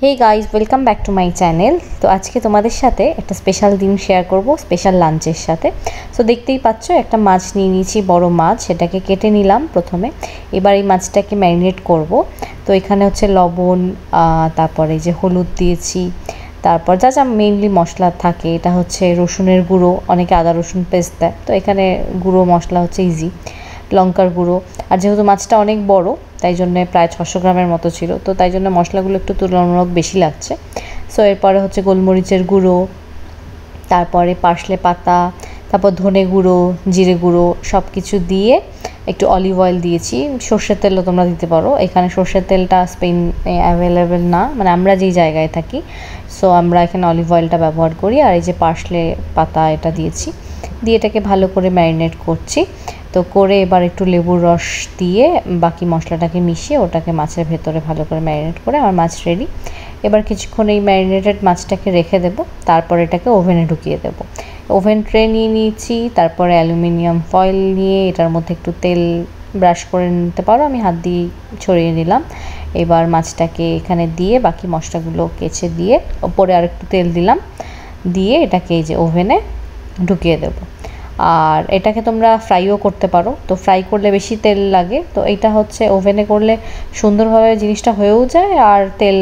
Hey guys welcome back to my channel. तो आज के तुम्हारे साथे एक स्पेशल दिन शेयर करब स्पेशल लांचर साथे। सो देखतेई पाচ্ছ একটা মাছ নিয়ে নিয়েছি, বড় মাছ। সেটাকে কেটে নিলাম প্রথমে। এবার এই মাছটাকে ম্যারিনেট করব। তো এখানে হচ্ছে লবণ, তারপরে যে হলুদ দিয়েছি, তারপর যা যা মেইনলি মশলা থাকে, এটা হচ্ছে রসুনের গুঁড়ো, অনেকে আদা রসুন পেস্ট দেয়, তো এখানে গুঁড়ো মশলা হচ্ছে ইজি, লঙ্কার গুঁড়ো। আর যেহেতু মাছটা অনেক বড়, তাই জন্যে প্রায় 600 গ্রামের মতো ছিল, তো তাই জন্য মশলাগুলো একটু তুলনামূলক বেশি লাগছে। সো এরপরে হচ্ছে গোলমরিচের গুঁড়ো, তারপরে পার্সলে পাতা, তারপর ধনে গুঁড়ো, জিরে গুঁড়ো সব কিছু দিয়ে একটু অলিভ অয়েল দিয়েছি। সর্ষের তেলও তোমরা দিতে পারো। এখানে সর্ষের তেলটা স্পেন অ্যাভেলেবেল না, মানে আমরা যেই জায়গায় থাকি, সো আমরা এখানে অলিভ অয়েলটা ব্যবহার করি। আর এই যে পার্সলে পাতা এটা দিয়েছি, দিয়ে এটাকে ভালো করে ম্যারিনেট করছি। তো করে এবার একটু লেবুর রস দিয়ে বাকি মশলাটাকে মিশিয়ে ওটাকে মাছের ভেতরে ভালো করে ম্যারিনেট করে আমার মাছ রেডি। এবার কিছুক্ষণ এই ম্যারিনেটেড মাছটাকে রেখে দেব, তারপর এটাকে ওভেনে ঢুকিয়ে দেব। ওভেন ট্রে নিয়ে নিয়েছি, তারপরে অ্যালুমিনিয়াম ফয়েল নিয়ে এটার মধ্যে একটু তেল ব্রাশ করে নিতে পারো, আমি হাত দিয়ে ছড়িয়ে নিলাম। এবার মাছটাকে এখানে দিয়ে বাকি মশলাগুলো কেচে দিয়ে ওপরে আর একটু তেল দিলাম, দিয়ে এটাকে এই যে ওভেনে ঢুকিয়ে দেবো। আর এটাকে তোমরা ফ্রাইও করতে পারো, তো ফ্রাই করলে বেশি তেল লাগে, তো এইটা হচ্ছে ওভেনে করলে সুন্দরভাবে জিনিসটা হয়েও যায় আর তেল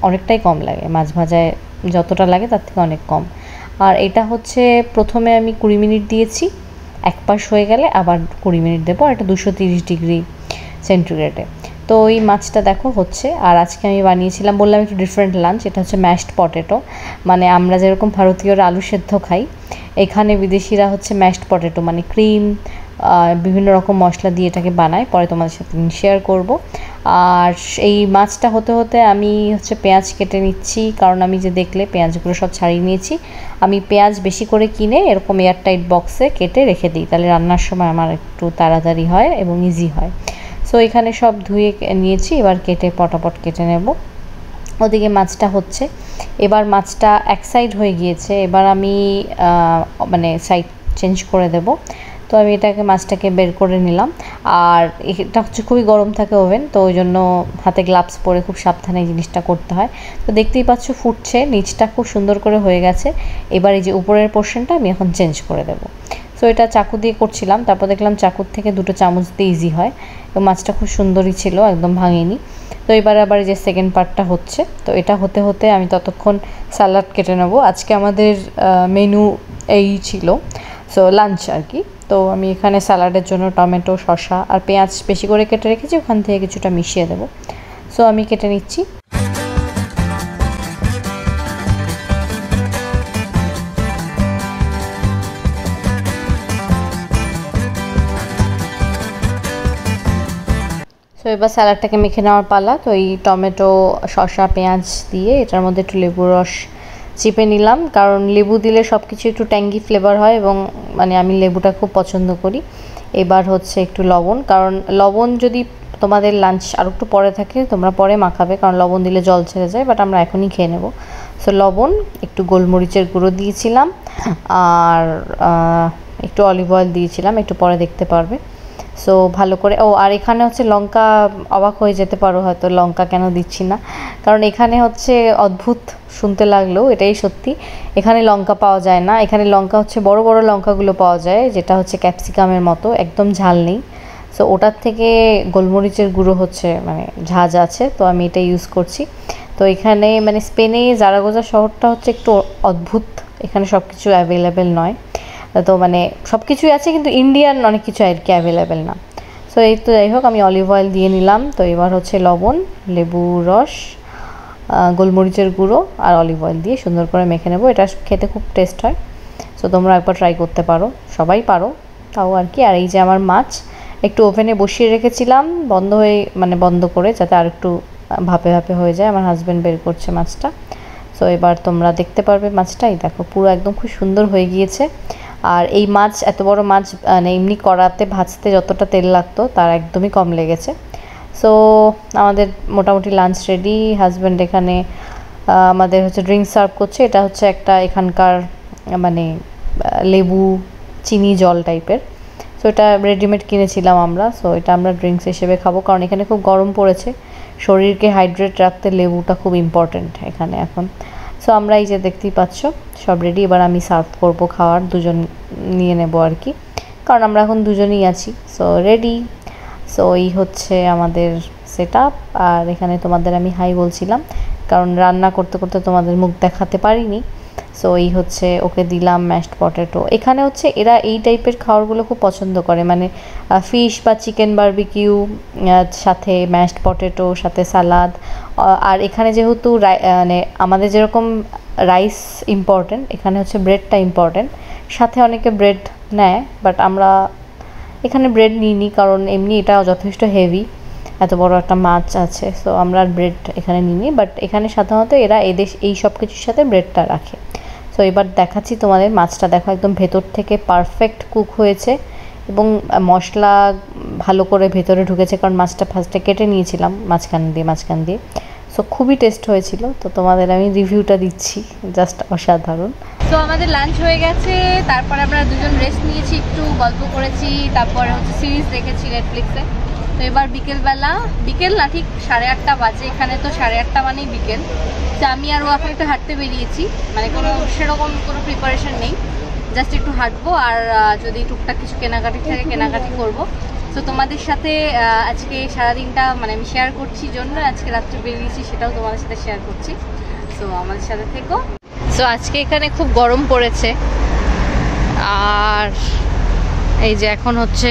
অনেকটাই কম লাগে। মাছ ভাজায় যতটা লাগে তার থেকে অনেক কম। আর এটা হচ্ছে প্রথমে আমি 20 মিনিট দিয়েছি, এক পাশ হয়ে গেলে আবার 20 মিনিট দেবো, আর এটা 230 ডিগ্রি সেন্টিগ্রেডে। তো এই মাছটা দেখো হচ্ছে। আর আজকে আমি বানিয়েছিলাম, বললাম একটু ডিফারেন্ট লাঞ্চ। এটা হচ্ছে ম্যাশড পটেটো, মানে আমরা যেরকম ভারতীয়রা আলু সেদ্ধ খাই, এখানে বিদেশিরা হচ্ছে ম্যাশড পটেটো, মানে ক্রিম বিভিন্ন রকম মশলা দিয়ে এটাকে বানায়, পরে তোমাদের সাথে শেয়ার করব। আর এই মাছটা হতে হতে আমি হচ্ছে পেঁয়াজ কেটে নিচ্ছি, কারণ আমি যে দেখলে পেঁয়াজগুলো সব ছাড়িয়ে নিয়েছি। আমি পেঁয়াজ বেশি করে কিনে এরকম এয়ারটাইট বক্সে কেটে রেখে দিই, তাহলে রান্নার সময় আমার একটু তাড়াতাড়ি হয় এবং ইজি হয়। সো এখানে সব ধুয়ে নিয়েছি, এবার কেটে পটাপট কেটে নেব। ওদিকে মাছটা হচ্ছে। এবার মাছটা এক সাইড হয়ে গিয়েছে, এবার আমি মানে সাইড চেঞ্জ করে দেব। তো আমি এটাকে মাছটাকে বের করে নিলাম। আর এটা হচ্ছে খুবই গরম থাকে ওভেন, তো ওই জন্য হাতে গ্লাভস পরে খুব সাবধানে এই জিনিসটা করতে হয়। তো দেখতেই পাচ্ছ ফুটছে, নিচটা খুব সুন্দর করে হয়ে গেছে। এবার এই যে উপরের পোর্শনটা আমি এখন চেঞ্জ করে দেব। সো এটা চাকু দিয়ে করছিলাম, তারপর দেখলাম চাকুর থেকে 2টো চামচ দিয়ে ইজি হয়, এবং মাছটা খুব সুন্দরই ছিল, একদম ভাঙেনি। তো এবার আবার যে সেকেন্ড পার্টটা হচ্ছে, তো এটা হতে হতে আমি ততক্ষণ স্যালাড কেটে নেব। আজকে আমাদের মেনু এই ছিল, সো লাঞ্চ আর কি। তো আমি এখানে স্যালাডের জন্য টমেটো, শসা আর পেঁয়াজ বেশি করে কেটে রেখেছি, ওখান থেকে কিছুটা মিশিয়ে দেবো। সো আমি কেটে নিচ্ছি। তো এবার স্যালাডটাকে মেখে নেওয়ার পালা। তো এই টমেটো, শসা, পেঁয়াজ দিয়ে এটার মধ্যে একটু লেবুর রস চিপে নিলাম, কারণ লেবু দিলে সব কিছু একটু ট্যাঙ্গি ফ্লেভার হয়, এবং মানে আমি লেবুটা খুব পছন্দ করি। এবার হচ্ছে একটু লবণ, কারণ লবণ যদি তোমাদের লাঞ্চ আর একটু পরে থাকে তোমরা পরে মাখাবে, কারণ লবণ দিলে জল ছেড়ে যায়, বাট আমরা এখনই খেয়ে নেব। সো লবণ, একটু গোলমরিচের গুঁড়ো দিয়েছিলাম, আর একটু অলিভ অয়েল দিয়েছিলাম, একটু পরে দেখতে পারবে। সো ভালো করে, আর এখানে হচ্ছে লঙ্কা, অবাক হয়ে যেতে পারো হয়তো লঙ্কা কেন দিচ্ছি না, কারণ এখানে হচ্ছে অদ্ভুত শুনতে লাগলেও এটাই সত্যি, এখানে লঙ্কা পাওয়া যায় না। এখানে লঙ্কা হচ্ছে বড় বড় লঙ্কাগুলো পাওয়া যায়, যেটা হচ্ছে ক্যাপসিকামের মতো, একদম ঝাল নেই। সো ওটার থেকে গোলমরিচের গুঁড়ো হচ্ছে মানে ঝাঁঝ আছে, তো আমি এটা ইউজ করছি। তো এখানে মানে স্পেনে জারাগোজা শহরটা হচ্ছে একটু অদ্ভুত, এখানে সব কিছু অ্যাভেলেবেল নয়। তো মানে সব কিছুই আছে, কিন্তু ইন্ডিয়ান অনেক কিছু আর কি অ্যাভেলেবেল না। সো এই তো যাই হোক, আমি অলিভ অয়েল দিয়ে নিলাম। তো এবার হচ্ছে লবণ, লেবু রস, গোলমরিচের গুঁড়ো আর অলিভ অয়েল দিয়ে সুন্দর করে মেখে নেবো। এটা খেতে খুব টেস্ট হয়, সো তোমরা একবার ট্রাই করতে পারো, সবাই পারো তাও আর কি। আর এই যে আমার মাছ একটু ওভেনে বসিয়ে রেখেছিলাম, বন্ধ করে, যাতে আর একটু ভাপে ভাপে হয়ে যায়। আমার হাজব্যান্ড বের করছে মাছটা। সো এবার তোমরা দেখতে পারবে মাছটাই, দেখো পুরো একদম খুব সুন্দর হয়ে গিয়েছে। আর এই মাছ, এত বড় মাছ মানে এমনি কড়াতে ভাজতে যতটা তেল লাগতো তার একদমই কম লেগেছে। সো আমাদের মোটামুটি লাঞ্চ রেডি। হাজব্যান্ড এখানে আমাদের হচ্ছে ড্রিঙ্কস সার্ভ করছে। এটা হচ্ছে একটা এখানকার মানে লেবু চিনি জল টাইপের। সো এটা রেডিমেড কিনেছিলাম আমরা। সো এটা আমরা ড্রিঙ্কস হিসেবে খাবো, কারণ এখানে খুব গরম পড়েছে, শরীরকে হাইড্রেট রাখতে লেবুটা খুব ইম্পর্ট্যান্ট এখানে এখন। সো আমরা এই যে দেখতেই পাচ্ছ সব রেডি, এবার আমি সার্ভ করব খাওয়ার, দুজন নিয়ে নেব আর কি, কারণ আমরা এখন দুজনেই আছি। So ready. সো এই হচ্ছে আমাদের সেট আপ। আর এখানে তোমাদের আমি হাই বলছিলাম কারণ রান্না করতে করতে তোমাদের মুখ দেখাতে পারিনি। সো এই হচ্ছে ওকে দিলাম ম্যাশড পটেটো। এখানে হচ্ছে এরা এই টাইপের খাবারগুলো খুব পছন্দ করে, মানে ফিশ বা চিকেন বারবিকিউ সাথে ম্যাশড পটেটো সাথে সালাদ। আর এখানে যেহেতু মানে আমাদের যেরকম রাইস ইম্পর্টেন্ট, এখানে হচ্ছে ব্রেডটা ইম্পর্টেন্ট। সাথে অনেকে ব্রেড নেয়, বাট আমরা এখানে ব্রেড নিইনি কারণ এমনি এটা যথেষ্ট হেভি, এত বড় একটা মাছ আছে। সো আমরা ব্রেড এখানে নিইনি, বাট এখানে সাধারণত এরা এই সব কিছুর সাথে ব্রেডটা রাখে। সো এবার দেখাচ্ছি তোমাদের মাছটা, দেখো একদম ভেতর থেকে পারফেক্ট কুক হয়েছে এবং মশলা ভালো করে ভেতরে ঢুকেছে, কারণ মাছটা ফার্স্টে কেটে নিয়েছিলাম মাঝখান দিয়ে। সো খুবই টেস্ট হয়েছিল। তো তোমাদের আমি রিভিউটা দিচ্ছি, জাস্ট অসাধারণ। তো আমাদের লাঞ্চ হয়ে গেছে, তারপরে আমরা দুজন রেস্ট নিয়েছি, একটু গল্প করেছি, তারপরে হচ্ছে সিরিজ দেখেছি নেটফ্লিক্সে। তো এবার বিকেলবেলা, বিকেল না ঠিক 8:30 বাজে, এখানে তো 8:30 মানেই বিকেল। তো আমি আর ও এখন একটু হাঁটতে বেরিয়েছি, মানে সেরকম কোনো প্রিপারেশন নেই, জাস্ট একটু হাঁটবো আর যদি টুকটাক কিছু কেনাকাটি থাকে কেনাকাটি করবো। তো তোমাদের সাথে আজকে সারাদিনটা মানে আমি শেয়ার করছি জন্য আজকে রাত্রে বেরিয়েছি, সেটাও তোমাদের সাথে শেয়ার করছি। সো আমাদের সাথে থেকো। সো আজকে এখানে খুব গরম পড়েছে, আর এই যে এখন হচ্ছে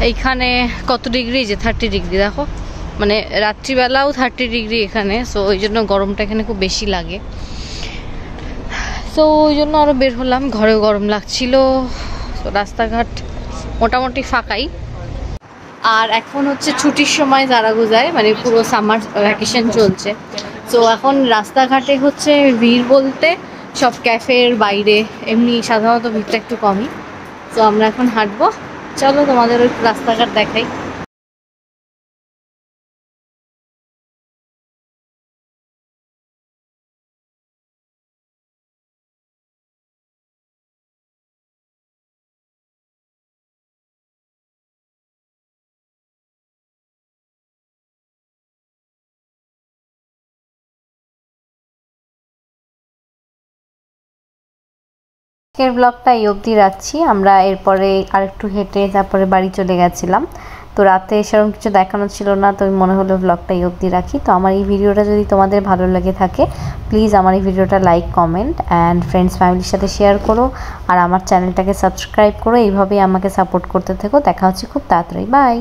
এইখানে কত ডিগ্রি, যে 30 ডিগ্রি, দেখো মানে রাত্রিবেলাও 30 ডিগ্রি এখানে। সো ওই জন্য গরমটা এখানে খুব বেশি লাগে। সো ওই জন্য আরও বের হলাম, ঘরেও গরম লাগছিল। তো রাস্তাঘাট মোটামুটি ফাঁকাই। আর এখন হচ্ছে ছুটির সময় জারাগোজায়, মানে পুরো সামার ভ্যাকেশন চলছে। সো এখন রাস্তাঘাটে হচ্ছে ভিড় বলতে সব ক্যাফের বাইরে, এমনি সাধারণত ভিড়টা একটু কমই। তো আমরা এখন হাঁটবো, চলো তোমাদের ওই রাস্তাঘাট দেখাই। আজকের ব্লগটা এই অবধি রাখছি। আমরা এরপরে আরেকটু হেঁটে তারপরে বাড়ি চলে গেছিলাম। তো রাতে সেরকম কিছু দেখানো ছিল না, তো মনে হলো ব্লগটা এই অবধি রাখি। তো আমার এই ভিডিওটা যদি তোমাদের ভালো লেগে থাকে, প্লিজ আমার এই ভিডিওটা লাইক, কমেন্ট অ্যান্ড ফ্রেন্ডস ফ্যামিলির সাথে শেয়ার করো, আর আমার চ্যানেলটাকে সাবস্ক্রাইব করো। এইভাবেই আমাকে সাপোর্ট করতে থেকো। দেখা হচ্ছে খুব তাড়াতাড়ি, বাই।